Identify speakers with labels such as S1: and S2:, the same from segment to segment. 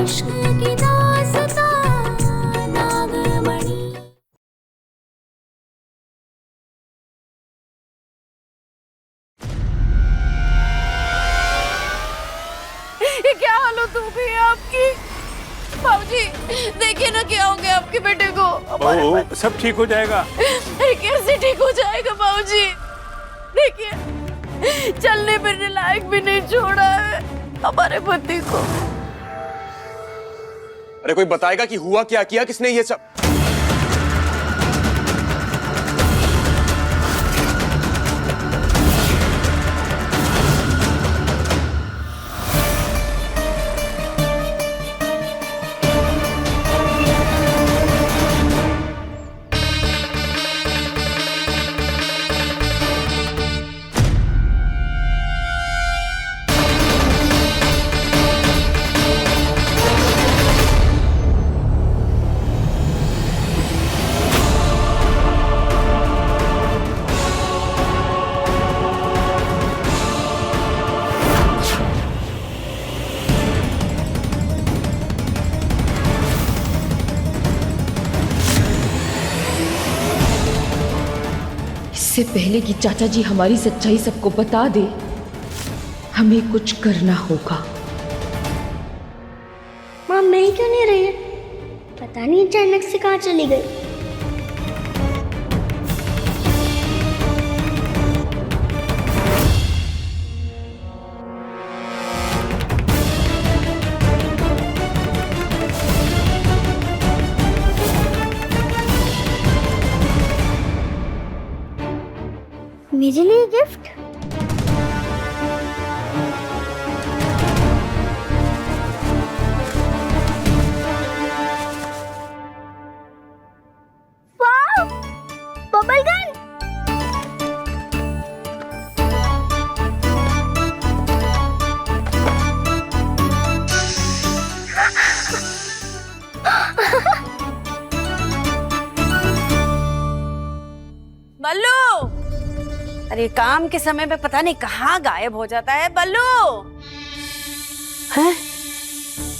S1: इश्क की दास्तां नागमणि।
S2: ये क्या हालत हो गई है आपकी? बाबूजी देखिए ना क्या हो गया आपके बेटे को।
S3: बहू सब ठीक हो जाएगा।
S2: कैसे ठीक हो जाएगा बाबूजी? देखिए चलने फिरने लायक भी नहीं छोड़ा है हमारे पति को।
S4: अरे कोई बताएगा कि हुआ क्या, किया किसने ये सब?
S5: इससे पहले कि चाचा जी हमारी सच्चाई सबको बता दे, हमें कुछ करना होगा।
S6: माँ मिल क्यों नहीं रही है? पता नहीं अचानक से कहाँ चली गई। मेरे लिए गिफ्ट? वाह! Bubble gun!
S2: बल्लू, अरे काम के समय में पता नहीं कहाँ गायब हो जाता है बल्लू। हैं?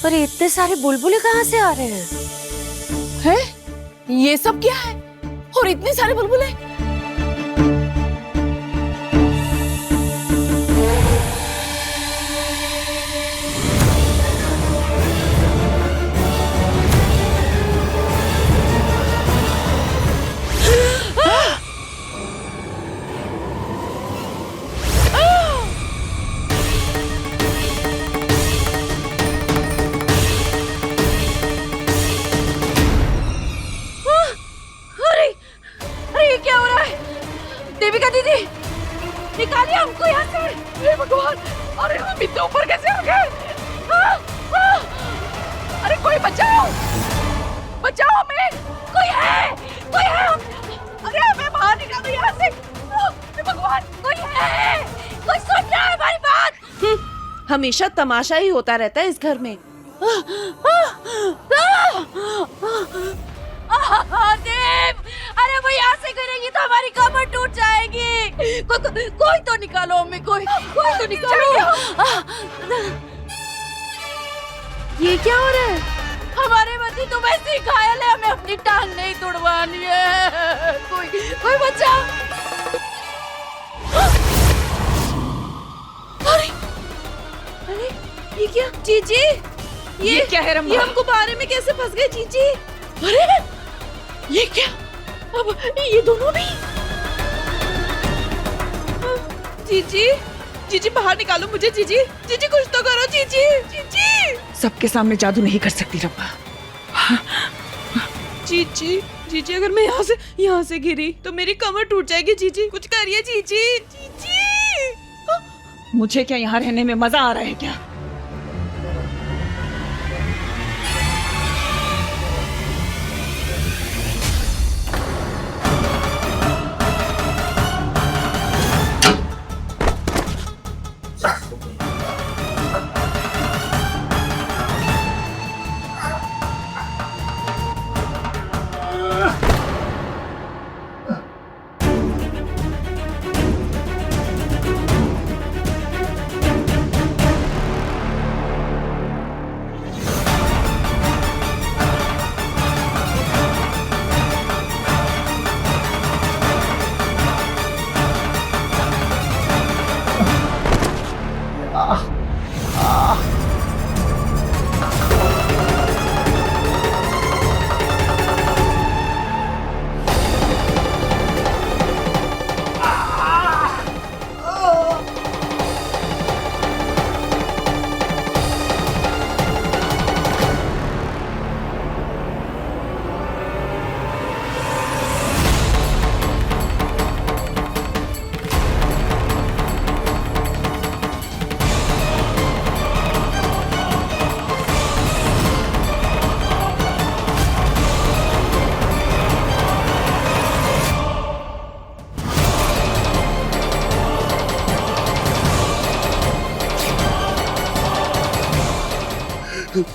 S2: अरे इतने सारे बुलबुले कहाँ से आ रहे हैं? हैं? ये सब क्या है? और इतने सारे बुलबुले? देविका दीदी, निकालिए हमको यहाँ से। हे भगवान, अरे हम इतने ऊपर कैसे आ गए? अरे कोई बचाओ, बचाओ हमें, कोई है, कोई है। अरे हमें बाहर निकालो यहाँ से। हे भगवान, कोई है, कोई सुन रहा है हमारी बात? हमेशा तमाशा ही होता रहता है इस घर में। देव, अरे वो यहाँ से गिरेगी तो हमारी कमर टूट जाएगी। कोई तो निकालो हमें, कोई तो निकालो। ये क्या हो रहा है? हमारे पति तो वैसे ही घायल है, हमें अपनी टांग नहीं तुड़वानी है। कोई बचाओ। अरे ये क्या जीजी? ये क्या है रम्मा? ये हमको बारे में कैसे फंस गए जीजी? अरे ये क्या? अब ये दोनों भी? जीजी बाहर निकालो मुझे। जीजी कुछ तो करो जीजी।
S5: सबके सामने जादू नहीं कर सकती रब्बा।
S2: जीजी अगर मैं यहाँ से गिरी तो मेरी कमर टूट जाएगी। जीजी कुछ करिए जीजी।
S5: मुझे क्या यहाँ रहने में मजा आ रहा है क्या?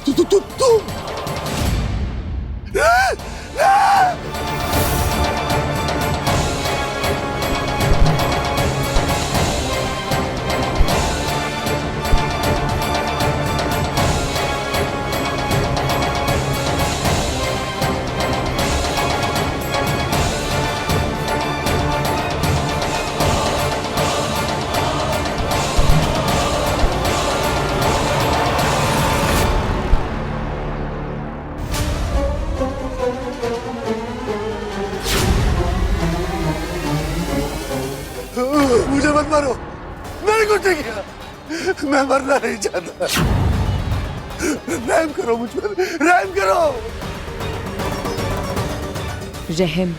S4: तू मुझे मत मारो, मैंने कुछ नहीं किया, मैं मरना नहीं चाहता। रहम करो मुझ पर, रहम करो।
S5: रहम?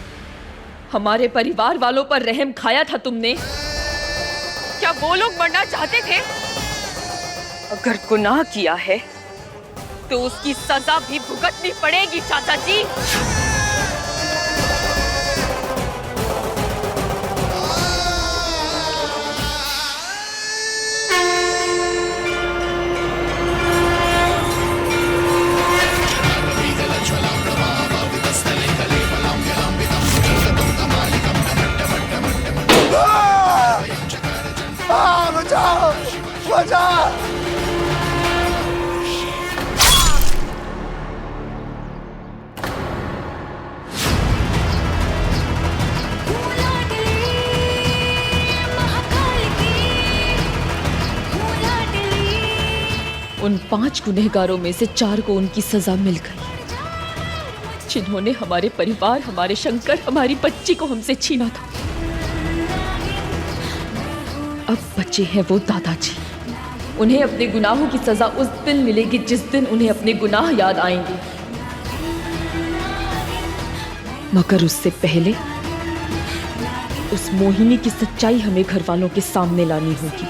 S5: हमारे परिवार वालों पर रहम खाया था तुमने? क्या वो लोग मरना चाहते थे? अगर गुनाह किया है तो उसकी सजा भी भुगतनी पड़ेगी चाचा जी।
S4: बचाओ, बचाओ।
S5: उन 5 गुनहगारों में से 4 को उनकी सजा मिल गई, जिन्होंने हमारे परिवार, हमारे शंकर, हमारी बच्ची को हमसे छीना था। अब बचे हैं वो दादाजी। उन्हें अपने गुनाहों की सजा उस दिन मिलेगी जिस दिन उन्हें अपने गुनाह याद आएंगे, मगर उससे पहले उस मोहिनी की सच्चाई हमें घर वालों के सामने लानी होगी।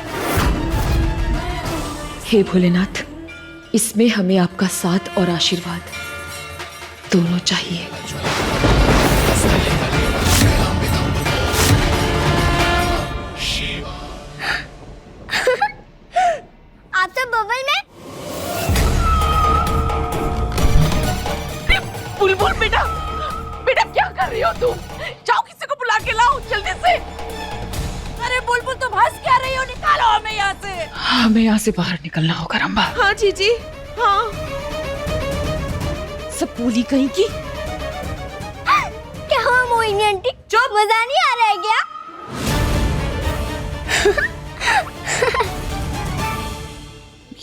S5: हे भोलेनाथ, इसमें हमें आपका साथ और आशीर्वाद दोनों चाहिए।
S6: आप तो बबल में।
S5: बुलबुल बेटा, बेटा क्या कर रही हो तुम? जाओ किसी को बुला के लाओ जल्दी से।
S2: अरे बुलबुल तुम हंस क्या रही हो? निकालो हमें यहाँ से।
S5: हमें यहाँ से बाहर निकलना होगा रंबा। हाँ जीजी, हाँ। सब बोली कहीं की।
S6: क्या हुआ मोहिनी आंटी? चुप, मजा नहीं आ रहा है क्या?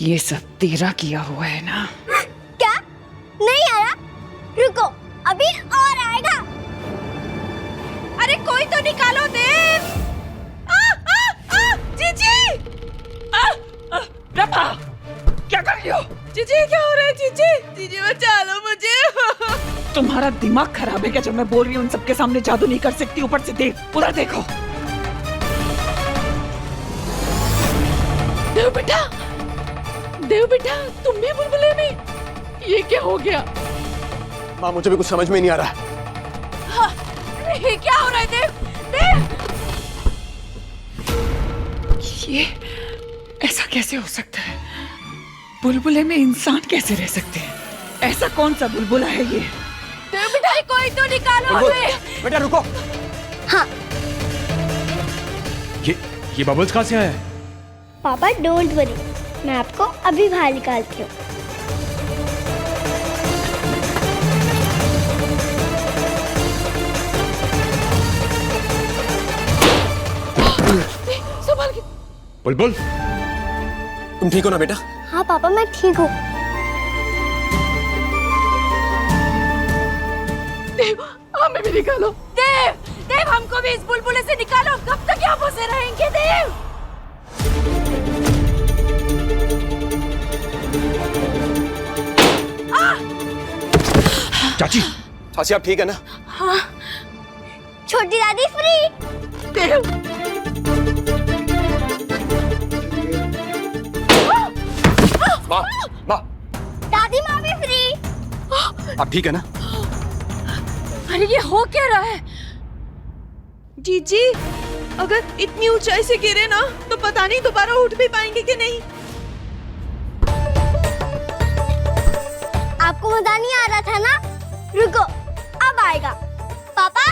S5: ये सब तेरा किया हुआ है ना?
S6: क्या? नहीं आ रहा? रुको, अभी और आएगा।
S2: अरे कोई तो निकालो देव। जीजी!
S5: रंबा, क्या कर रही हो?
S2: जीजी क्या हो रहा है? जीजी जीजी बचा लो मुझे।
S5: तुम्हारा दिमाग खराब है क्या? जब मैं बोल रही हूँ उन सबके सामने जादू नहीं कर सकती। ऊपर से देख, उधर देखो। देव बेटा, तुम भी बुलबुले में? ये क्या हो गया?
S4: माँ मुझे भी कुछ समझ में नहीं आ रहा।
S2: ये क्या हो रहा है देव? देव!
S5: ये ऐसा कैसे हो सकता है? बुलबुले में इंसान कैसे रह सकते हैं? ऐसा कौन सा बुलबुला है ये?
S2: देव बेटा कोई तो निकालो हमें।
S4: बेटा रुको।
S6: हाँ
S3: ये बबल्स कहाँ से आया है?
S6: पापा डोंट वरी, मैं आपको अभी बाहर निकालती हूँ।
S2: संभाल के।
S3: बुलबुल
S4: तुम ठीक हो ना बेटा?
S6: हाँ पापा मैं ठीक हूँ।
S2: देव हमें भी निकालो। देव हमको भी इस बुलबुले से निकालो। कब तक यहाँ फंसे रहेंगे देव?
S4: चाची आप ठीक है ना?
S6: हाँ, छोटी दादी फ्री।
S2: देव
S4: माँ माँ
S6: दादी माँ भी फ्री।
S4: आप ठीक है ना?
S2: अरे ये हो क्या रहा है?
S7: जीजी, अगर इतनी ऊंचाई से गिरे ना तो पता नहीं दोबारा उठ भी पाएंगे कि नहीं।
S6: आपको मजा नहीं आ रहा था ना? रुको, अब आएगा। पापा,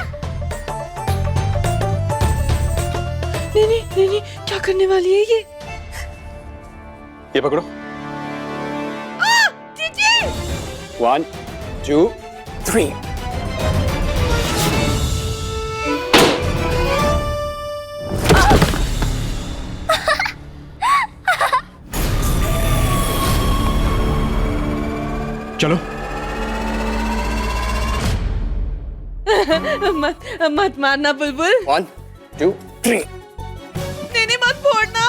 S7: नहीं, क्या करने वाली है ये?
S3: ये पकड़ो।
S7: जीजी!
S3: 1 2 3। चलो।
S7: मत मारना बुलबुल।
S3: 1 2 3।
S7: नहीं, मत फोड़ना।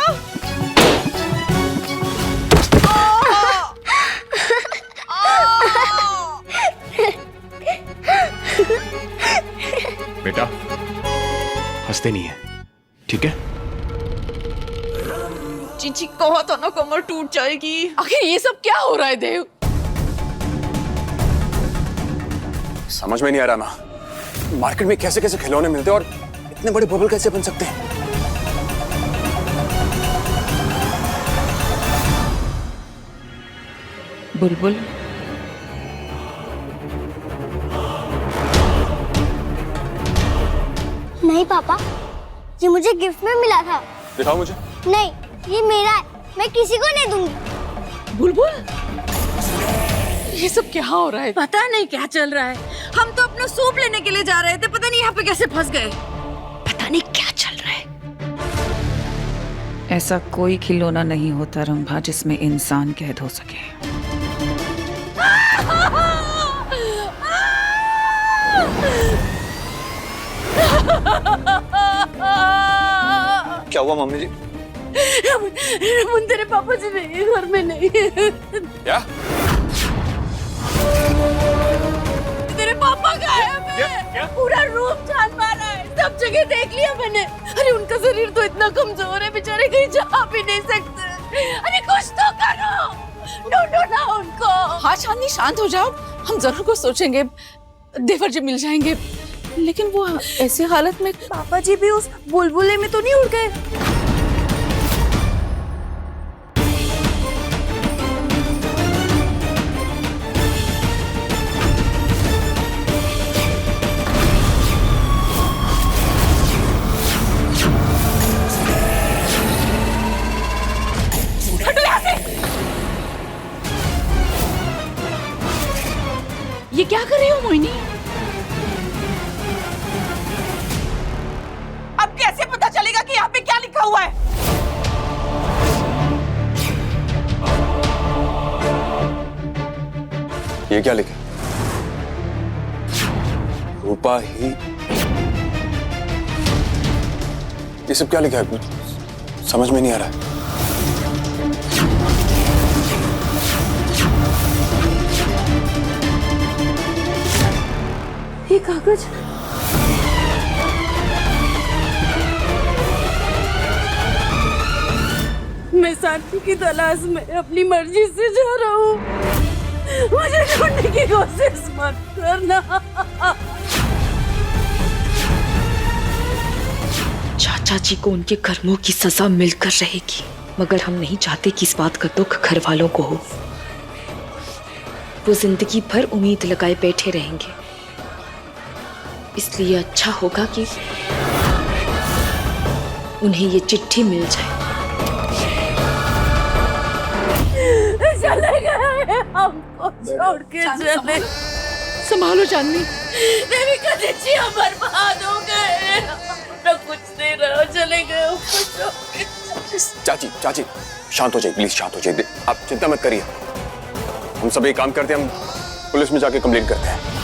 S3: बेटा हंसते नहीं है, ठीक है?
S7: जीजी कहा था ना कमर टूट जाएगी। आखिर ये सब क्या हो रहा है देव?
S8: समझ में नहीं आ रहा माँ, मार्केट में कैसे कैसे खिलौने मिलते हैं और इतने बड़े बबल कैसे बन सकते हैं?
S5: बुलबुल,
S6: नहीं पापा, ये मुझे गिफ्ट में मिला था।
S8: दिखाओ मुझे।
S6: नहीं, ये मेरा है, मैं किसी को नहीं दूंगी।
S7: बुलबुल, ये सब क्या हो रहा है?
S2: पता नहीं क्या चल रहा है। हम तो अपना सूप लेने के लिए जा रहे थे, पता नहीं यहाँ पे कैसे फंस गए। पता नहीं क्या चल रहा है।
S9: ऐसा कोई खिलौना नहीं होता रंभा जिसमें इंसान कैद हो सके।
S8: क्या हुआ मम्मी जी?
S2: रमन तेरे पापा जी नहीं, घर में नहीं।
S8: क्या?
S2: तेरे पापा गायब है। पूरा रूम छान मारा है, सब जगह देख लिया मैंने। अरे उनका शरीर तो इतना कमजोर है, बेचारे कहीं जा भी नहीं सकते। अरे कुछ तो करो, ढूंढो ना उनको।
S7: हाँ चांदनी, शांत हो जाओ, हम जरूर कुछ सोचेंगे। देवर जी मिल जाएंगे। लेकिन वो ऐसे हालत में
S2: पापा जी भी उस बुलबुले में तो नहीं उड़ गए?
S7: ये क्या कर रही हो मोहिनी? अब कैसे पता चलेगा कि यहाँ पे क्या लिखा हुआ है?
S8: ये क्या लिखा? रूपा ही। ये सब क्या लिखा है? समझ में नहीं आ रहा है।
S2: ये कागज मैं शांति की तलाश में अपनी मर्जी से जा रहा हूँ। मुझे ढूंढने की कोशिश मत करना।
S5: चाचा जी को उनके कर्मों की सजा मिलकर रहेगी, मगर हम नहीं चाहते कि इस बात का दुख घर वालों को हो। वो जिंदगी भर उम्मीद लगाए बैठे रहेंगे, इसलिए अच्छा होगा कि उन्हें ये चिट्ठी मिल जाए।
S2: चले गए, हमको छोड़ के चले।
S7: संभालो चांदनी।
S2: देवी का जिज्जियां बर्बाद हो गए, अपना कुछ नहीं रहा, चले गए हमको छोड़ के।
S8: चाची चाची शांत हो जाइए प्लीज, शांत हो जाइए। आप चिंता मत करिए, हम सब एक काम करते हैं, हम पुलिस में जाके कंप्लेंट करते हैं।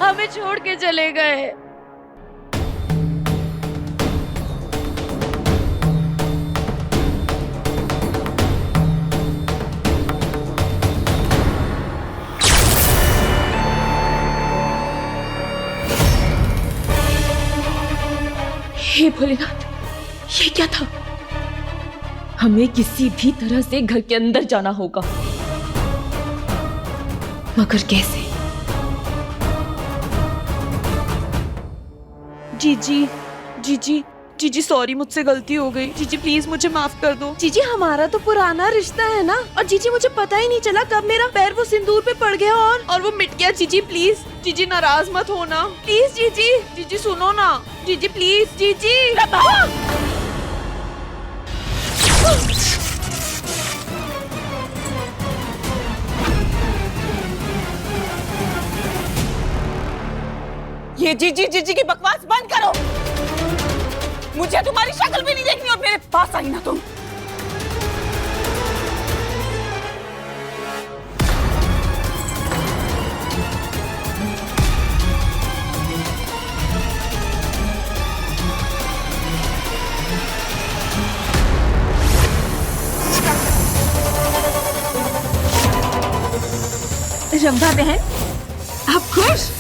S2: हमें छोड़ के चले गए।
S5: हे भोलेनाथ, ये क्या था? हमें किसी भी तरह से घर के अंदर जाना होगा, मगर कैसे?
S7: जीजी,
S5: जीजी सॉरी, मुझसे गलती हो गई। जीजी प्लीज मुझे माफ कर दो।
S2: जीजी हमारा तो पुराना रिश्ता है ना, और जीजी मुझे पता ही नहीं चला कब मेरा पैर वो सिंदूर पे पड़ गया और
S5: वो मिट गया। जीजी प्लीज, जीजी नाराज मत होना प्लीज। जीजी, जीजी सुनो ना, जीजी प्लीज, जीजी।
S7: ये जीजी जीजी की बकवास बंद करो। मुझे तुम्हारी शक्ल भी नहीं देखनी और मेरे पास आई ना तुम।
S5: रंभा बहन, आप खुश?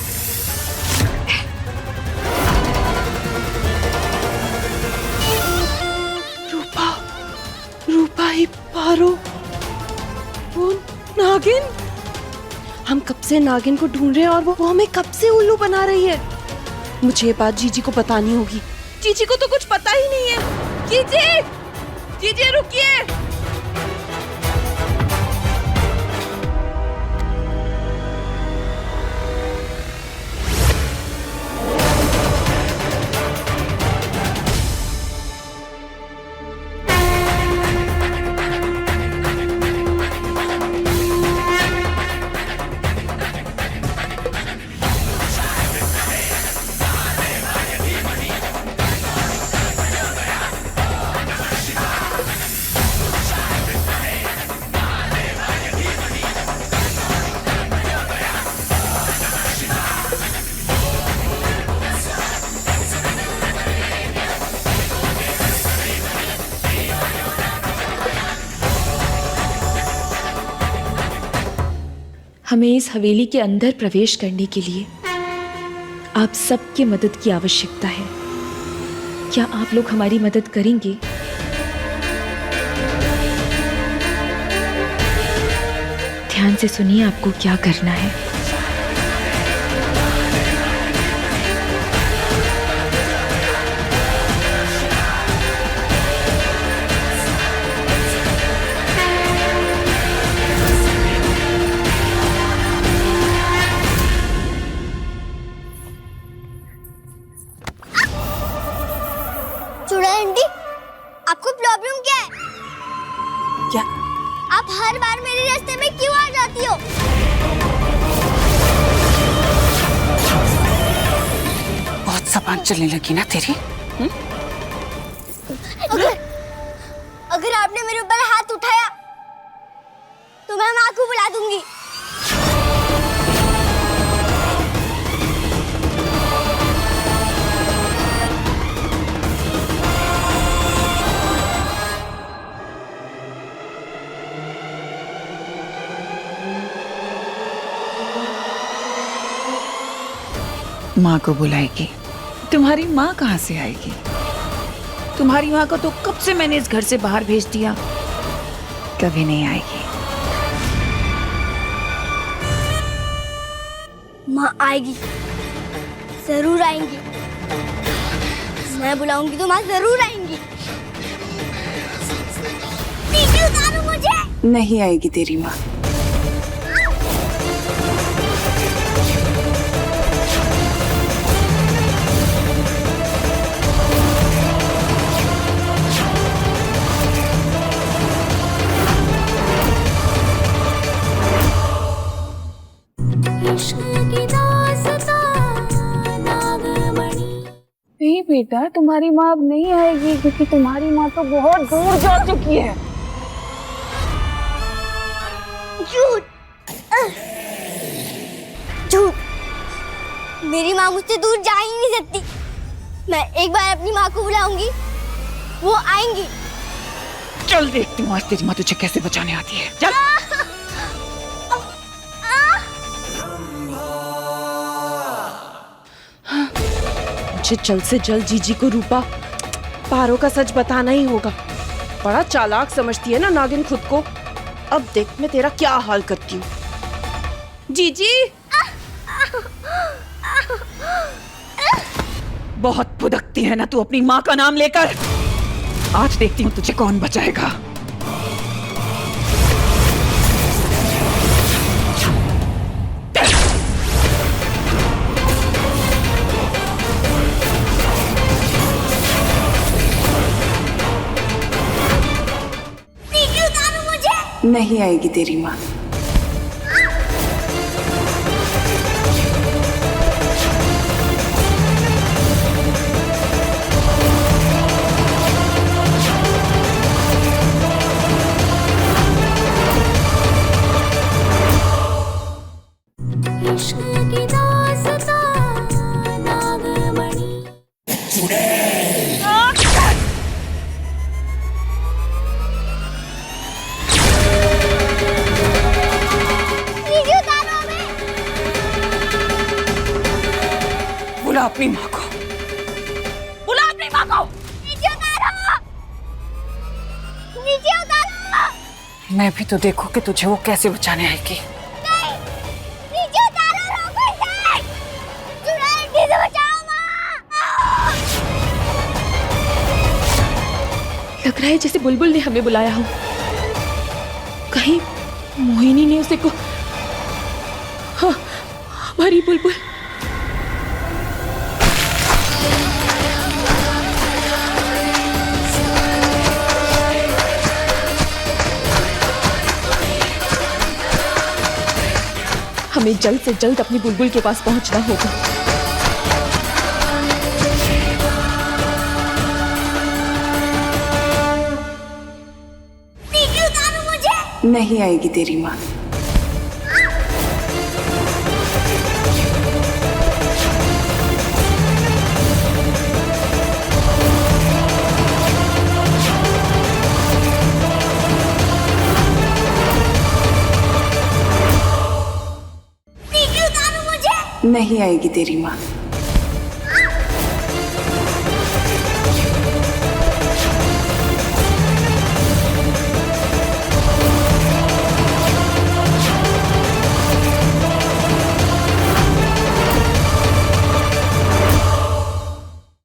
S2: रूपा ही पारो, वो नागिन। हम कब से नागिन को ढूंढ रहे हैं और वो हमें कब से उल्लू बना रही है। मुझे ये बात जीजी को बतानी होगी।
S5: जीजी को तो कुछ पता ही नहीं है। जीजी, जीजी रुकिए। हमें इस हवेली के अंदर प्रवेश करने के लिए आप सबकी मदद की आवश्यकता है। क्या आप लोग हमारी मदद करेंगे? ध्यान से सुनिए आपको क्या करना है।
S6: चूड़ा आंटी, आपको प्रॉब्लम क्या है?
S7: क्या?
S6: आप हर बार मेरे रास्ते में क्यों आ जाती हो?
S7: बहुत जबान चलने लगी ना तेरी।
S6: अगर आपने मेरे ऊपर हाथ उठाया तो मैं माँ को बुला दूंगी।
S9: माँ को बुलाएगी? तुम्हारी माँ कहाँ से आएगी? तुम्हारी माँ को तो कब से मैंने इस घर से बाहर भेज दिया, कभी नहीं आएगी।
S6: माँ आएगी, जरूर आएंगी। मैं बुलाऊंगी तो माँ जरूर आएंगी। पीछे उतारो मुझे।
S9: नहीं आएगी तेरी माँ।
S1: नहीं बेटा, तुम्हारी माँ अब नहीं आएगी क्योंकि तुम्हारी माँ तो बहुत दूर जा चुकी है।
S6: झूठ, झूठ। मेरी माँ मुझसे दूर जा ही नहीं सकती। मैं एक बार अपनी माँ को बुलाऊंगी, वो आएंगी।
S9: चल देखती हूँ आज तेरी माँ तुझे कैसे बचाने आती है। चल।
S2: मुझे जल्द से जल्द जीजी को रूपा पारो का सच बताना ही होगा। बड़ा चालाक समझती है ना नागिन खुद को। अब देख मैं तेरा क्या हाल करती हूँ। जीजी,
S9: बहुत भुदकती है ना तू अपनी माँ का नाम लेकर। आज देखती हूँ तुझे कौन बचाएगा। नहीं आएगी तेरी माँ। बुला अपनी माँ को, बुला अपनी माँ को।
S6: नीचे उतारो, नीचे उतारो।
S9: मैं भी तो देखो कि तुझे वो कैसे बचाने आएगी।
S6: नहीं, नीचे उतारो, रोको इसे। चुड़ैल से बचाओ माँ।
S5: लग रहा है जैसे बुलबुल ने हमें बुलाया हो। कहीं मोहिनी ने उसे को हाँ, हमारी बुलबुल। हमें जल्द से जल्द अपनी बुलबुल के पास पहुंचना होगा।
S6: नीचे उतारो मुझे।
S9: नहीं आएगी तेरी माँ। नहीं आएगी तेरी माँ।